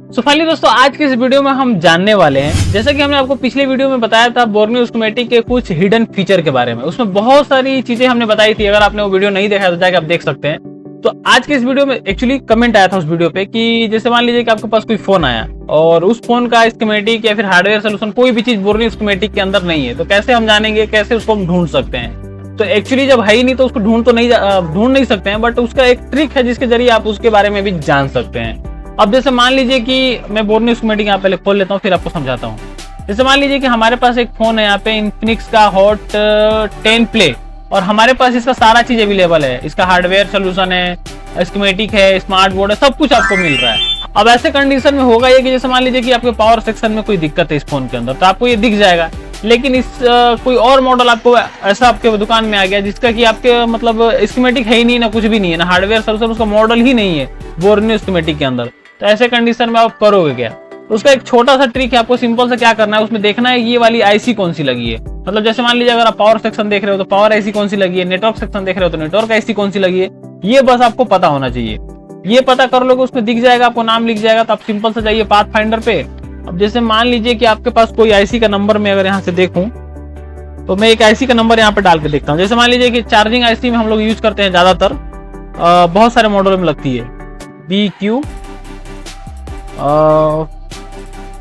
So finally दोस्तों आज के इस वीडियो में हम जानने वाले हैं, जैसा कि हमने आपको पिछले वीडियो में बताया था बोर्नियो स्कीमेटिक के कुछ हिडन फीचर के बारे में। उसमें बहुत सारी चीजें हमने बताई थी। अगर आपने वो वीडियो नहीं देखा तो जाके आप देख सकते हैं। तो आज के इस वीडियो में एक्चुअली कमेंट आया था उस वीडियो पे कि जैसे मान लीजिए कि आपके पास कोई फोन आया और उस फोन का स्कीमेटिक या फिर हार्डवेयर सोल्यूशन कोई भी चीज बोर्नियो स्कीमेटिक के अंदर नहीं है, तो कैसे हम जानेंगे, कैसे उसको हम ढूंढ सकते हैं। तो एक्चुअली जब है ही नहीं तो उसको ढूंढ नहीं सकते हैं, बट उसका एक ट्रिक है जिसके जरिए आप उसके बारे में भी जान सकते हैं। अब जैसे मान लीजिए कि मैं बोर्नियो स्कीमेटिक यहाँ पहले खोल लेता हूँ, फिर आपको समझाता हूँ। जैसे मान लीजिए कि हमारे पास एक फोन है यहाँ पे इन्फिनिक्स का हॉट 10 प्ले, और हमारे पास इसका सारा चीज अवेलेबल है। इसका हार्डवेयर सोल्यूशन है, स्कीमेटिक है, स्मार्ट बोर्ड है, सब कुछ आपको मिल रहा है। अब ऐसे कंडीशन में होगा ये कि जैसे मान लीजिए कि आपके पावर सेक्शन में कोई दिक्कत है इस फोन के अंदर, तो आपको ये दिख जाएगा। लेकिन इस कोई और मॉडल आपको ऐसा आपके दुकान में आ गया जिसका कि आपके मतलब स्कीमेटिक है ही नहीं, ना कुछ भी नहीं है, ना हार्डवेयर सोल्यूशन, उसका मॉडल ही नहीं है बोर्नियो स्कीमेटिक के अंदर। तो ऐसे कंडीशन में आप करोगे क्या? उसका एक छोटा सा ट्रिक है। आपको सिंपल से क्या करना है, उसमें देखना है ये वाली आईसी कौन सी लगी है। मतलब जैसे मान लीजिए अगर आप पावर सेक्शन देख रहे हो तो पावर आईसी कौन सी लगी है, नेटवर्क सेक्शन देख रहे हो तो नेटवर्क आईसी कौन सी लगी है, ये बस आपको पता होना चाहिए। ये पता कर लोगे, उसमें दिख जाएगा, आपको नाम लिख जाएगा। तो आप सिंपल से जाइए पाथ फाइंडर पे। अब जैसे मान लीजिए कि आपके पास कोई आईसी का नंबर में अगर यहाँ से देखूं तो मैं एक आईसी का नंबर यहाँ पे डाल के देखता हूँ। जैसे मान लीजिए कि चार्जिंग आईसी में हम लोग यूज करते हैं ज्यादातर, बहुत सारे मॉडल में लगती है BQ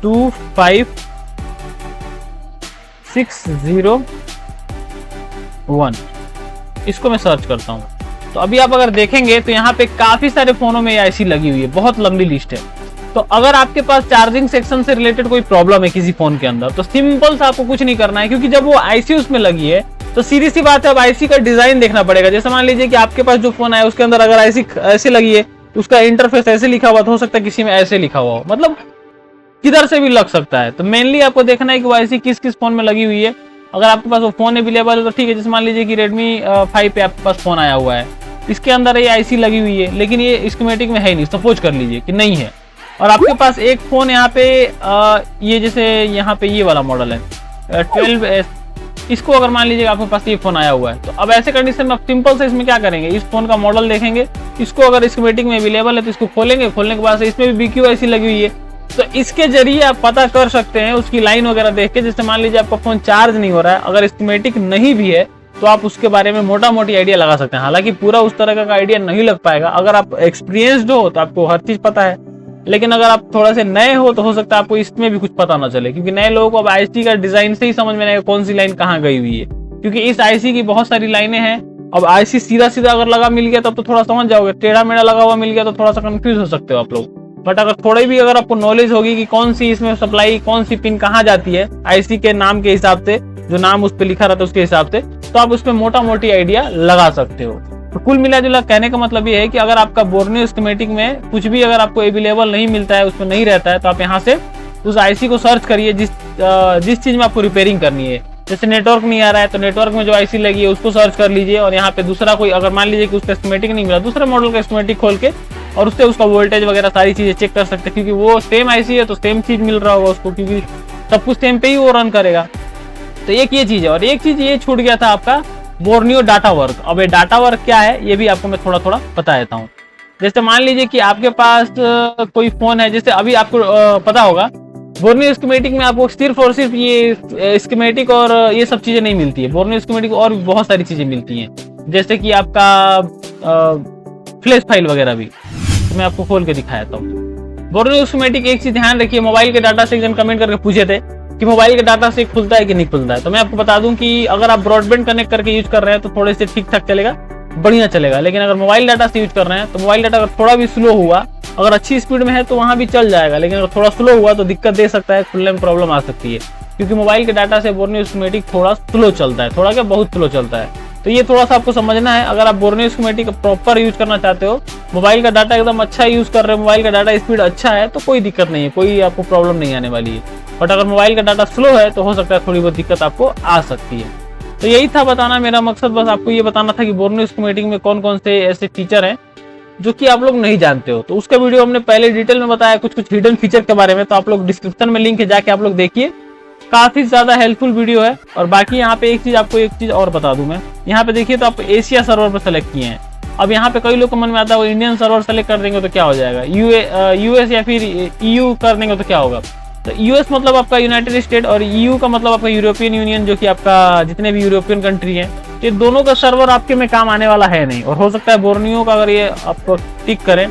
25601, इसको मैं सर्च करता हूँ। तो अभी आप अगर देखेंगे तो यहाँ पे काफी सारे फोनों में ये आईसी लगी हुई है, बहुत लंबी लिस्ट है। तो अगर आपके पास चार्जिंग सेक्शन से रिलेटेड कोई प्रॉब्लम है किसी फोन के अंदर, तो सिंपल सा आपको कुछ नहीं करना है, क्योंकि जब वो आईसी उसमें लगी है तो सीधी सी बात है, अब आईसी का डिजाइन देखना पड़ेगा। जैसे मान लीजिए कि आपके पास जो फोन है उसके अंदर अगर आईसी ऐसे लगी है, उसका इंटरफेस ऐसे लिखा हुआ, तो हो सकता है किसी में ऐसे लिखा हुआ हो, मतलब किधर से भी लग सकता है। तो मेनली आपको देखना है कि वो आईसी किस किस फोन में लगी हुई है। अगर आपके पास वो फोन अवेलेबल है तो ठीक है। जैसे मान लीजिए कि Redmi 5 पे आपके पास फोन आया हुआ है, इसके अंदर ये आईसी लगी हुई है, लेकिन ये स्कीमेटिक में है नहीं, सपोज कर लीजिए कि नहीं है। और आपके पास एक फोन यहाँ पे ये जैसे यहाँ पे ये वाला मॉडल है 12S, इसको अगर मान लीजिए आपके पास ये फोन आया हुआ है, तो अब ऐसे कंडीशन में आप सिंपल से इसमें क्या करेंगे, इस फोन का मॉडल देखेंगे, इसको अगर स्कीमेटिक में अवेलेबल है तो इसको खोलेंगे। खोलने के बाद इसमें भी BQ आईसी लगी हुई है, तो इसके जरिए आप पता कर सकते हैं उसकी लाइन वगैरह देख के। जैसे मान लीजिए आपका फोन चार्ज नहीं हो रहा है, अगर स्कीमेटिक नहीं भी है तो आप उसके बारे में मोटा मोटी आइडिया लगा सकते हैं। हालांकि पूरा उस तरह का आइडिया नहीं लग पाएगा। अगर आप एक्सपीरियंस्ड हो तो आपको हर चीज पता है, लेकिन अगर आप थोड़ा से नए हो तो हो सकता है आपको इसमें भी कुछ पता ना चले, क्योंकि नए लोगों को अब आईसी का डिजाइन से ही समझ में नहीं आएगा कौन सी लाइन कहाँ गई हुई है, क्योंकि इस आईसी की बहुत सारी लाइनें हैं। अब आईसी सीधा सीधा अगर लगा मिल गया तब तो थोड़ा समझ जाओगे, टेढ़ा मेढ़ा लगा हुआ मिल गया तो थोड़ा सा कंफ्यूज हो सकते हो आप लोग। बट अगर थोड़ी भी अगर आपको नॉलेज होगी कि कौन सी इसमें सप्लाई, कौन सी पिन कहाँ जाती है आईसी के नाम के हिसाब से, जो नाम उस पर लिखा रहता है उसके हिसाब से, तो आप उसमें मोटा मोटी आइडिया लगा सकते हो। तो कुल मिला जुला कहने का मतलब ये है कि अगर आपका बोर्नियो स्कीमेटिक में कुछ भी अगर आपको अवेलेबल नहीं मिलता है, उसमें नहीं रहता है, तो आप यहाँ से उस आईसी को सर्च करिए जिस चीज में आपको रिपेयरिंग करनी है। जैसे नेटवर्क नहीं आ रहा है तो नेटवर्क में जो आईसी लगी है उसको सर्च कर लीजिए, और यहाँ पे दूसरा कोई अगर मान लीजिए कि उसका स्कीमेटिक नहीं मिला, दूसरे मॉडल का स्कीमेटिक खोल के और उससे उसका वोल्टेज वगैरह सारी चीजें चेक कर सकते हैं, क्योंकि वो सेम आईसी है तो सेम चीज मिल रहा होगा उसको, क्योंकि सब कुछ सेम पे ही वो रन करेगा। तो एक ये चीज है, और एक चीज ये छूट गया था आपका बोर्नियो डाटा वर्क। अब ये डाटा वर्क क्या है ये भी आपको मैं थोड़ा थोड़ा बता देता हूँ। जैसे मान लीजिए कि आपके पास कोई फोन है, जैसे अभी आपको पता होगा बोर्नियो स्कीमेटिक में आपको सिर्फ और सिर्फ ये स्कीमेटिक और ये सब चीजें नहीं मिलती है। बोर्नियो स्कीमेटिक और भी बहुत सारी चीजें मिलती हैं, जैसे कि आपका फ्लैश फाइल वगैरह भी। तो मैं आपको खोल के दिखाता हूँ बोर्नियो स्कीमेटिक। एक चीज ध्यान रखिए, मोबाइल के डाटा से एक जन कमेंट करके पूछे थे कि मोबाइल के डाटा से खुलता है कि नहीं खुलता है। तो मैं आपको बता दूं कि अगर आप ब्रॉडबैंड कनेक्ट करके यूज कर रहे हैं तो थोड़े से ठीक ठाक चलेगा, बढ़िया चलेगा। लेकिन अगर मोबाइल डाटा से यूज कर रहे हैं तो मोबाइल डाटा अगर थोड़ा भी स्लो हुआ, अगर अच्छी स्पीड में है तो वहां भी चल जाएगा, लेकिन अगर थोड़ा स्लो हुआ तो दिक्कत दे सकता है, खुलने में प्रॉब्लम आ सकती है, क्योंकि मोबाइल के डाटा से बोर्नियो स्कीमेटिक थोड़ा स्लो चलता है, थोड़ा क्या बहुत स्लो चलता है। तो ये थोड़ा सा आपको समझना है। अगर आप बोर्नियो स्कीमेटिक प्रॉपर यूज करना चाहते हो, मोबाइल का डाटा एकदम अच्छा यूज कर रहे हो, मोबाइल का डाटा स्पीड अच्छा है, तो कोई दिक्कत नहीं है, कोई आपको प्रॉब्लम नहीं आने वाली है। बट अगर मोबाइल का डाटा स्लो है तो हो सकता है थोड़ी बहुत दिक्कत आपको आ सकती है। तो यही था बताना, मेरा मकसद बस आपको ये बताना था कि बोर्नियो स्कीमेटिक में कौन कौन से ऐसे फीचर हैं जो कि आप लोग नहीं जानते हो। तो उसका वीडियो हमने पहले डिटेल में बताया कुछ हिडन फीचर के बारे में, तो आप लोग डिस्क्रिप्शन में लिंक है, जाके आप लोग देखिए, काफी ज्यादा हेल्पफुल वीडियो है। और बाकी यहाँ पे एक चीज और बता दूं मैं, यहाँ पे देखिए तो आप एशिया सर्वर पर सेलेक्ट किए हैं, अब यहाँ पे कई लोग को मन में आता है वो इंडियन सर्वर सेलेक्ट कर देंगे तो क्या हो जाएगा, यूएस या फिर ईयू कर देंगे तो क्या होगा। तो यूएस मतलब आपका यूनाइटेड स्टेट और ईयू का मतलब आपका यूरोपियन यूनियन, जो कि आपका जितने भी यूरोपियन कंट्री हैं, ये दोनों का सर्वर आपके में काम आने वाला है नहीं। और हो सकता है बोर्नियो का अगर ये आपको टिक करें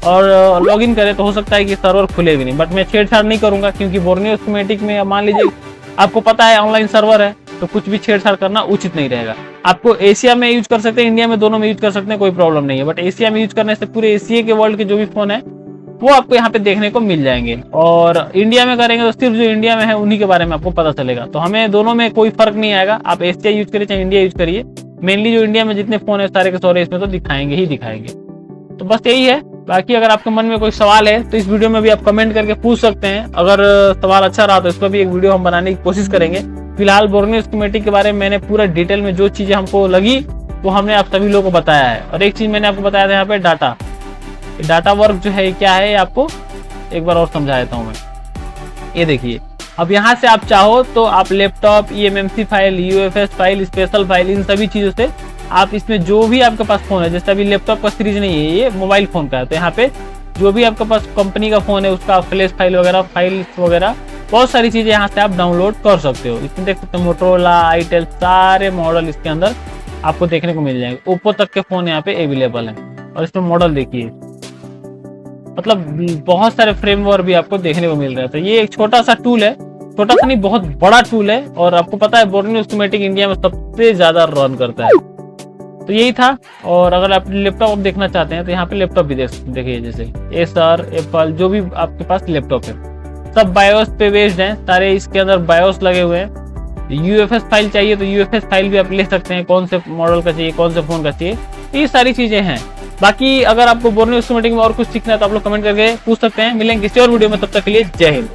और लॉगिन करें तो हो सकता है कि सर्वर खुले भी नहीं, बट मैं छेड़छाड़ नहीं करूंगा क्योंकि बोर्नियो स्कीमेटिक में मान लीजिए आपको पता है ऑनलाइन सर्वर है, तो कुछ भी छेड़छाड़ करना उचित नहीं रहेगा। आपको एशिया में यूज कर सकते हैं, इंडिया में, दोनों में यूज कर सकते हैं, कोई प्रॉब्लम नहीं है। बट एशिया में यूज करने से पूरे एशिया के वर्ल्ड के जो भी फोन है वो आपको यहाँ पे देखने को मिल जाएंगे, और इंडिया में करेंगे तो सिर्फ जो इंडिया में है उन्हीं के बारे में आपको पता चलेगा। तो हमें दोनों में कोई फर्क नहीं आएगा, आप एशिया यूज करिए चाहे इंडिया यूज करिए, मेनली जो इंडिया में जितने फोन है सारे के सारे इसमें तो दिखाएंगे ही दिखाएंगे। तो बस यही है। बाकी अगर आपके मन में कोई सवाल है तो इस वीडियो में भी आप कमेंट करके पूछ सकते हैं। अगर सवाल अच्छा रहा तो इस पर भी एक वीडियो हम बनाने की कोशिश करेंगे। फिलहाल बोर्नियो स्कीमेटिक के बारे में मैंने पूरा डिटेल में जो चीजें हमको लगी वो हमने आप सभी लोगों को बताया है। और एक चीज मैंने आपको बताया था यहाँ पे डाटा वर्क जो है क्या है, आपको एक बार और समझा देता हूँ मैं। ये देखिए, अब यहाँ से आप चाहो तो आप laptop, eMMC file, UFS file, special file, इन सभी चीजों से आप इसमें जो भी आपके पास फोन है, जैसे अभी लैपटॉप का सीरीज नहीं है, ये मोबाइल फोन का है, तो यहाँ पे जो भी आपके पास कंपनी का फोन है उसका फ्लैश फाइल वगैरह, फाइल्स वगैरह, बहुत सारी चीजें यहाँ से आप डाउनलोड कर सकते हो। इसमें देख सकते हो मोटोरोला, आईटेल, सारे मॉडल इसके अंदर आपको देखने को मिल जाएंगे। ओप्पो तक के फोन यहाँ पे अवेलेबल है। और इसमें मॉडल देखिए, मतलब बहुत सारे फ्रेमवर्क भी आपको देखने को मिल रहा है। तो ये एक छोटा सा टूल है, छोटा सा नहीं बहुत बड़ा टूल है, और आपको पता है बोर्नियो स्कीमेटिक इंडिया में सबसे ज्यादा रन करता है। तो यही था। और अगर आप लैपटॉप देखना चाहते हैं तो यहाँ पे लैपटॉप भी देखिए, जैसे एसर, एप्पल, जो भी आपके पास लैपटॉप है सब बायोस पे बेस्ड हैं, सारे इसके अंदर बायोस लगे हुए हैं। यूएफएस फाइल चाहिए तो यूएफएस फाइल भी आप ले सकते हैं, कौन से मॉडल का चाहिए, कौन से फोन का चाहिए, ये सारी चीजें हैं। बाकी अगर आपको बोर्नियो स्कीमेटिक में और कुछ सीखना है तो आप लोग कमेंट करके पूछ सकते हैं। मिलेंगे किसी और वीडियो में, तब तक के लिए जय हिंद।